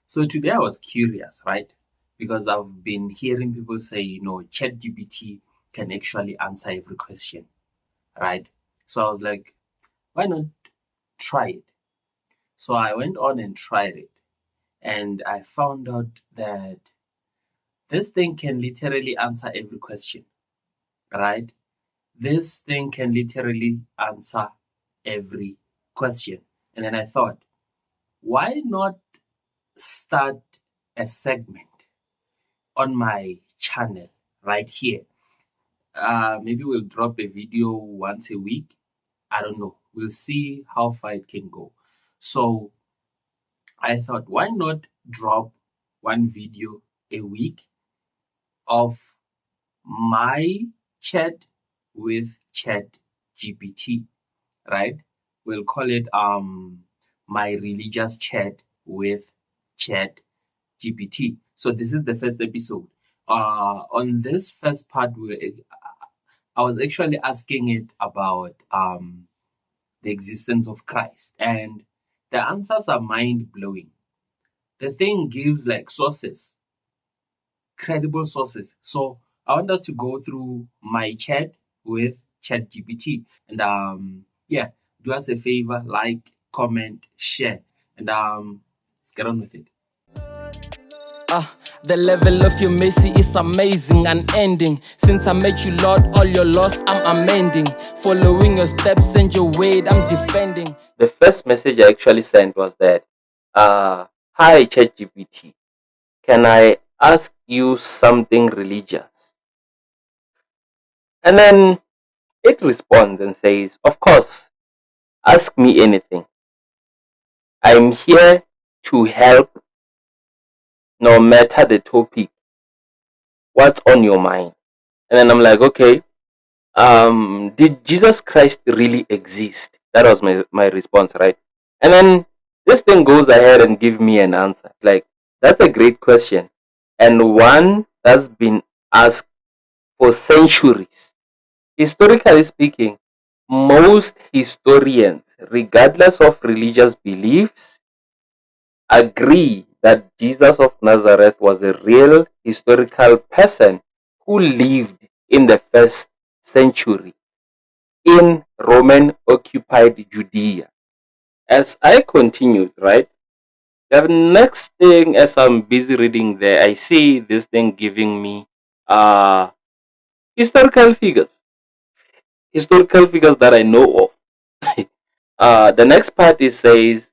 So today I was curious, right? Because I've been hearing people say, ChatGPT can actually answer every question, right? So I was like, why not try it? So I went on and tried it, and I found out that this thing can literally answer every question, right? This thing can literally answer every question. And then I thought, why not start a segment on my channel right here? Maybe we'll drop a video once a week. I don't know. We'll see how far it can go. So I thought, why not drop one video a week of my chat with Chat GPT, right? We'll call it my religious chat with Chat GPT. So this is the first episode. On this first part, I was actually asking it about the existence of Christ, and the answers are mind blowing. The thing gives like sources, credible sources. So I want us to go through my chat with ChatGPT, and yeah, do us a favor, like, comment, share, and let's get on with it. The level of your mercy is amazing, unending. Since I met you, Lord, all your loss I'm amending. Following your steps and your way, I'm defending. The first message I actually sent was that, hi ChatGPT, can I ask you something religious? And then it responds and says, of course, ask me anything. I'm here to help no matter the topic. What's on your mind? And then I'm like, okay, did Jesus Christ really exist? That was my response, right? And then this thing goes ahead and give me an answer. Like, that's a great question, and one that's been asked for centuries. Historically speaking, most historians, regardless of religious beliefs, agree that Jesus of Nazareth was a real historical person who lived in the first century in Roman occupied Judea. As I continued, right, the next thing, as I'm busy reading there, I see this thing giving me uh historical figures, historical figures that I know of. The next part it says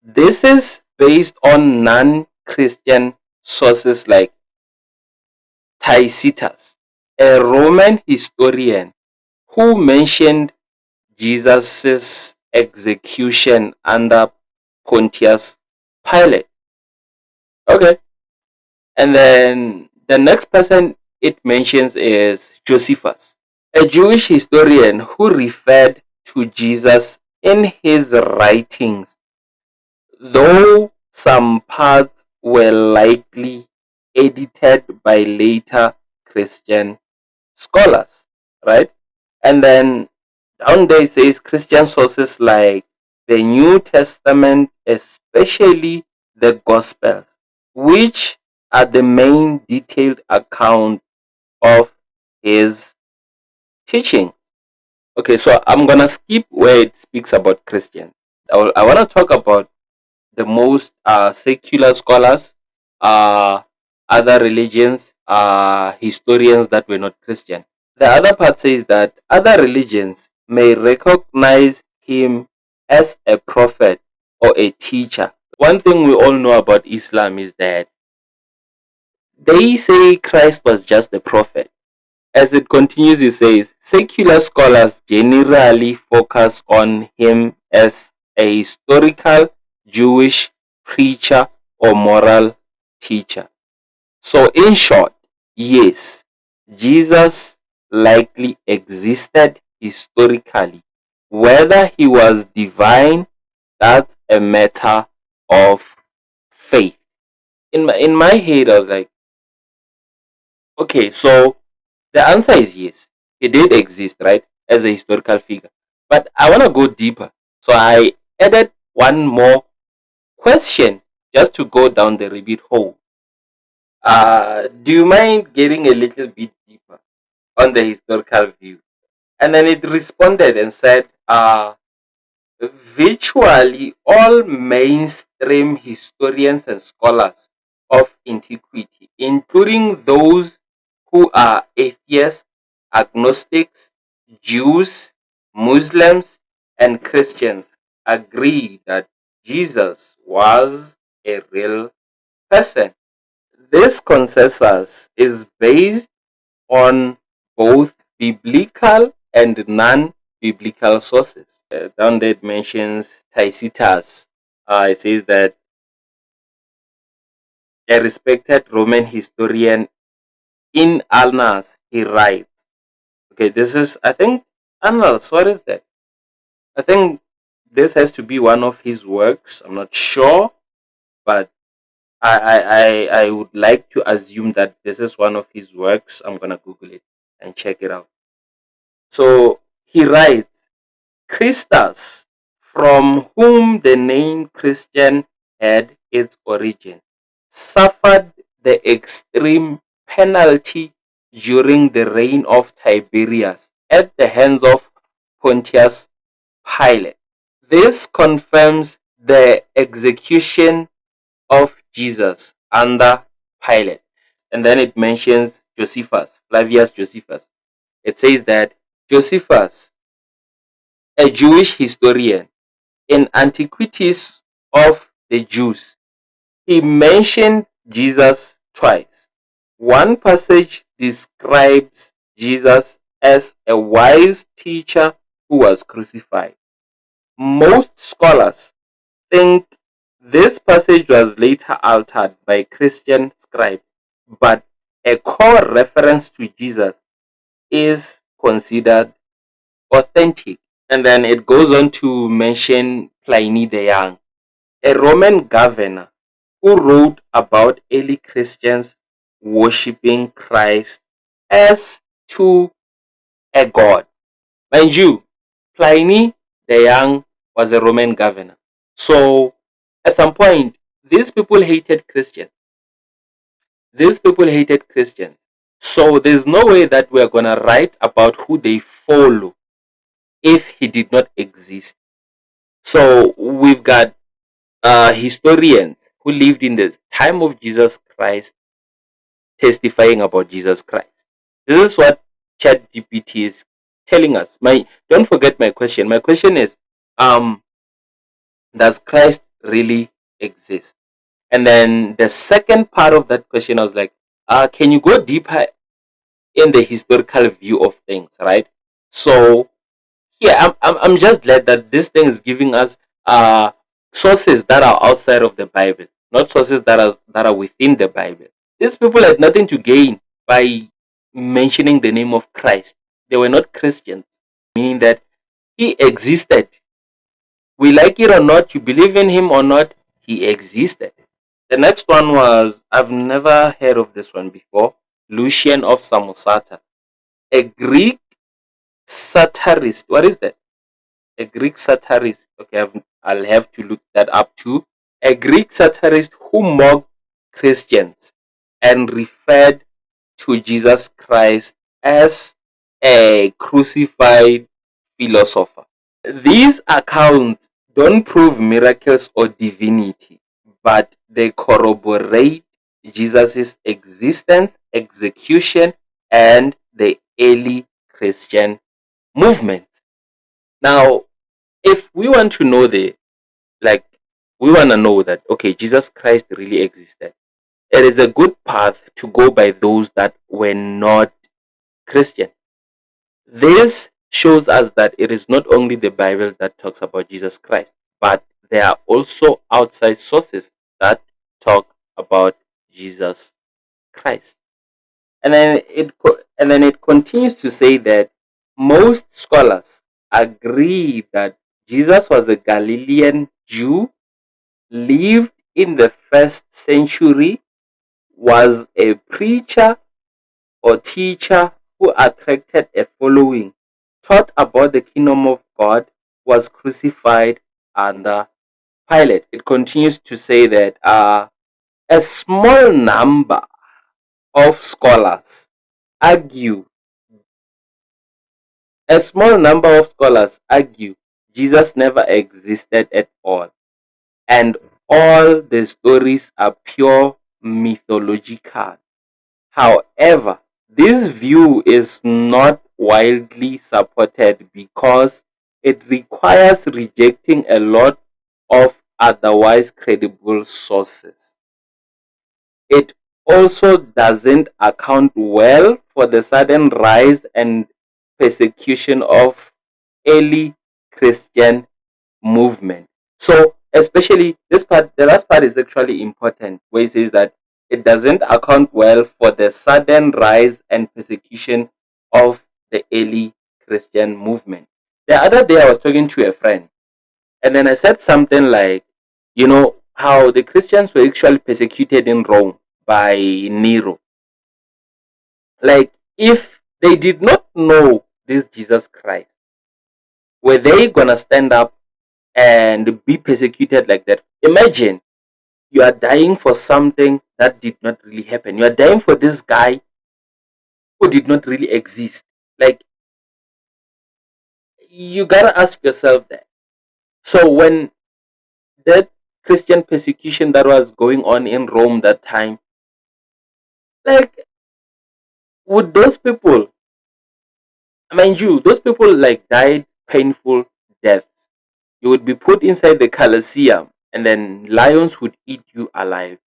this is based on non-Christian sources like Tacitus, a Roman historian who mentioned Jesus' execution under Pontius Pilate. Okay. And then the next person it mentions is Josephus, a Jewish historian who referred to Jesus in his writings, though some parts were likely edited by later Christian scholars, right? And then down there it says Christian sources like the New Testament, especially the Gospels, which are the main detailed account of his teaching. Okay, so I'm gonna skip where it speaks about Christians. I want to talk about the most secular scholars, uh, other religions, historians that were not Christian. The other part says that other religions may recognize him as a prophet or a teacher. One thing we all know about Islam is that they say Christ was just a prophet. As it continues, it says secular scholars generally focus on him as a historical Jewish preacher or moral teacher. So, in short, yes, Jesus likely existed historically. Whether he was divine, that's a matter of faith. In my head, I was like, okay, so the answer is yes. He did exist, right, as a historical figure. But I want to go deeper. So I added one more question just to go down the rabbit hole, do you mind getting a little bit deeper on the historical view? And then it responded and said, virtually all mainstream historians and scholars of antiquity, including those who are atheists, agnostics, Jews, Muslims, and Christians, agree that Jesus was a real person. This consensus is based on both biblical and non-biblical sources. Down there it mentions Tacitus. It says that a respected Roman historian in Annals, he writes, okay, this is, I think, Annals, what is that? I think this has to be one of his works. I'm not sure, but I would like to assume that this is one of his works. I'm gonna Google it and check it out. So he writes, Christus, from whom the name Christian had its origin, suffered the extreme penalty during the reign of Tiberius at the hands of Pontius Pilate. This confirms the execution of Jesus under Pilate. And then it mentions Josephus, Flavius Josephus. It says that Josephus, a Jewish historian, in Antiquities of the Jews, he mentioned Jesus twice. One passage describes Jesus as a wise teacher who was crucified. Most scholars think this passage was later altered by Christian scribes, but a core reference to Jesus is considered authentic. And then it goes on to mention Pliny the Young, a Roman governor who wrote about early Christians worshipping Christ as to a god. Mind you, Pliny the Young was a Roman governor. So at some point, these people hated Christians. These people hated Christians. So there's no way that we're going to write about who they follow if he did not exist. So we've got historians who lived in the time of Jesus Christ testifying about Jesus Christ. This is what Chatgpt is telling us. Don't forget my question. My question is, does Christ really exist? And then the second part of that question, I was like, can you go deeper in the historical view of things, right? So yeah, I'm just glad that this thing is giving us sources that are outside of the Bible, not sources that are within the Bible. These people had nothing to gain by mentioning the name of Christ. They were not Christians, meaning that he existed. We like it or not, you believe in him or not, he existed. The next one was, I've never heard of this one before, Lucian of Samosata, a Greek satirist. What is that? A Greek satirist. Okay, I'll have to look that up too. A Greek satirist who mocked Christians and referred to Jesus Christ as a crucified philosopher. These accounts don't prove miracles or divinity, but they corroborate Jesus' existence, execution, and the early Christian movement. Now, if we want to know like, we want to know that, okay, Jesus Christ really existed, it is a good path to go by those that were not Christian. This shows us that it is not only the Bible that talks about Jesus Christ, but there are also outside sources that talk about Jesus Christ. And then it continues to say that most scholars agree that Jesus was a Galilean Jew, lived in the first century, was a preacher or teacher who attracted a following, taught about the kingdom of God, was crucified under Pilate, it continues to say that a small number of scholars argue, Jesus never existed at all, and all the stories are pure mythological. However, this view is not widely supported because it requires rejecting a lot of otherwise credible sources. It also doesn't account well for the sudden rise and persecution of early Christian movement. So, especially this part, the last part is actually important, where it says that it doesn't account well for the sudden rise and persecution of the early Christian movement. The other day, I was talking to a friend, and then I said something like, how the Christians were actually persecuted in Rome by Nero. Like, if they did not know this Jesus Christ, were they gonna stand up and be persecuted like that? Imagine you are dying for something that did not really happen. You are dying for this guy who did not really exist. Like, you gotta ask yourself that. So when that Christian persecution that was going on in Rome that time, like, would those people, mind you, those people like died painful deaths. You would be put inside the Colosseum, and then lions would eat you alive.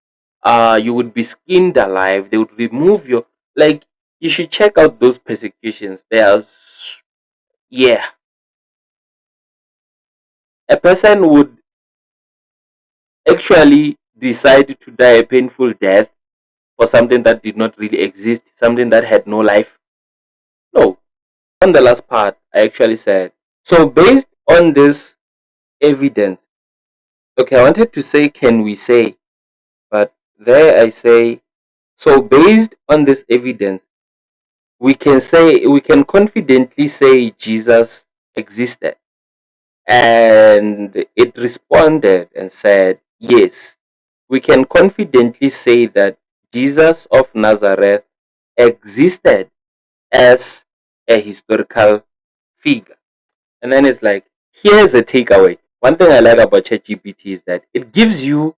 You would be skinned alive. They would remove your, like. You should check out those persecutions. Yeah, a person would actually decide to die a painful death for something that did not really exist, something that had no life. No. On the last part, I actually said, so based on this evidence, okay, I wanted to say, can we say, but there I say, so based on this evidence, we can confidently say Jesus existed. And it responded and said, yes, we can confidently say that Jesus of Nazareth existed as a historical figure. And then it's like, here's a takeaway. One thing I like about ChatGPT is that it gives you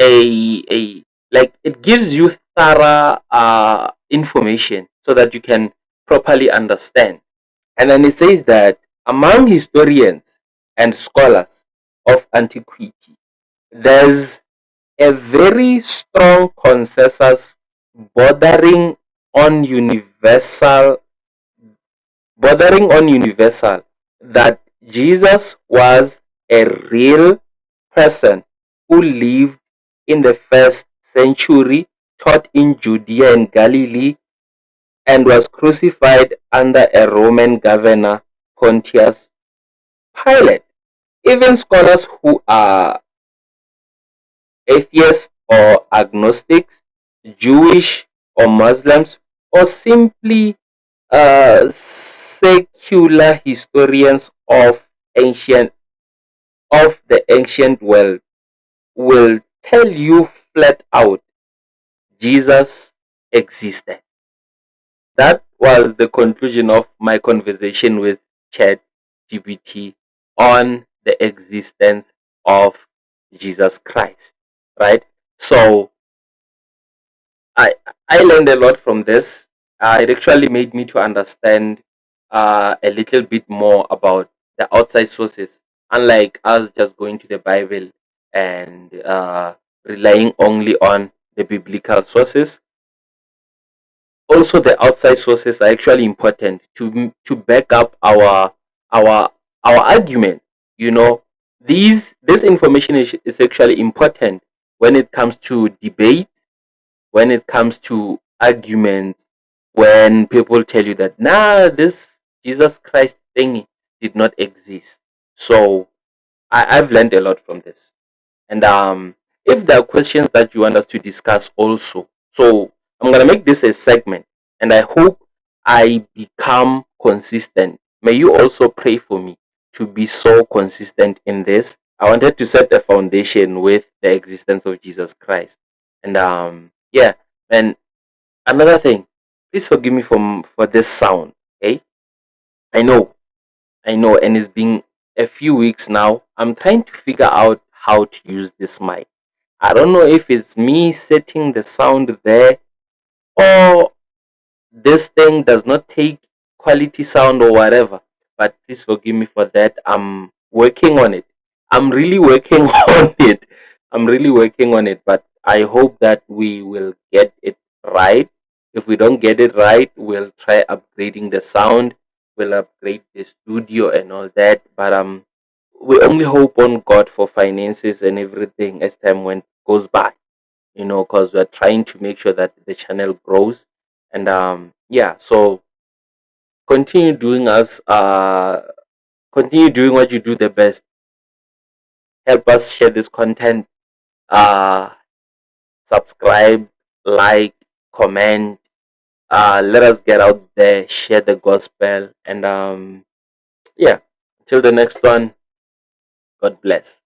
a like it gives you thorough information so that you can properly understand. And then it says that among historians and scholars of antiquity, there's a very strong consensus bordering on universal bordering on universal, that Jesus was a real person who lived in the first century, taught in Judea and Galilee, and was crucified under a Roman governor, Pontius Pilate. Even scholars who are atheists or agnostics, Jewish or Muslims, or simply secular historians ancient of the ancient world will tell you flat out Jesus existed. That was the conclusion of my conversation with ChatGPT on the existence of Jesus Christ. Right? So I I learned a lot from this. It actually made me to understand a little bit more about the outside sources, unlike us just going to the Bible and relying only on the biblical sources. Also, the outside sources are actually important to back up our our argument. You know, this information is actually important when it comes to debate, when it comes to arguments, when people tell you that this Jesus Christ thing did not exist. So I've learned a lot from this. And if there are questions that you want us to discuss also, so I'm gonna make this a segment, and I hope I become consistent. May you also pray for me to be so consistent in this. I wanted to set a foundation with the existence of Jesus Christ. And yeah, and another thing, please forgive me for this sound. Okay, I know, I know, and it's been a few weeks now. I'm trying to figure out how to use this mic. I don't know if it's me setting the sound there, or this thing does not take quality sound or whatever. But please forgive me for that. I'm working on it. I'm really working on it. I'm really working on it. But I hope that we will get it right. If we don't get it right, we'll try upgrading the sound. We'll upgrade the studio and all that. But we only hope on God for finances and everything as time goes by, because we're trying to make sure that the channel grows. And yeah, so continue doing us continue doing what you do the best. Help us share this content. uh Subscribe, like, comment. Let us get out there, share the gospel. And yeah, until the next one, God bless.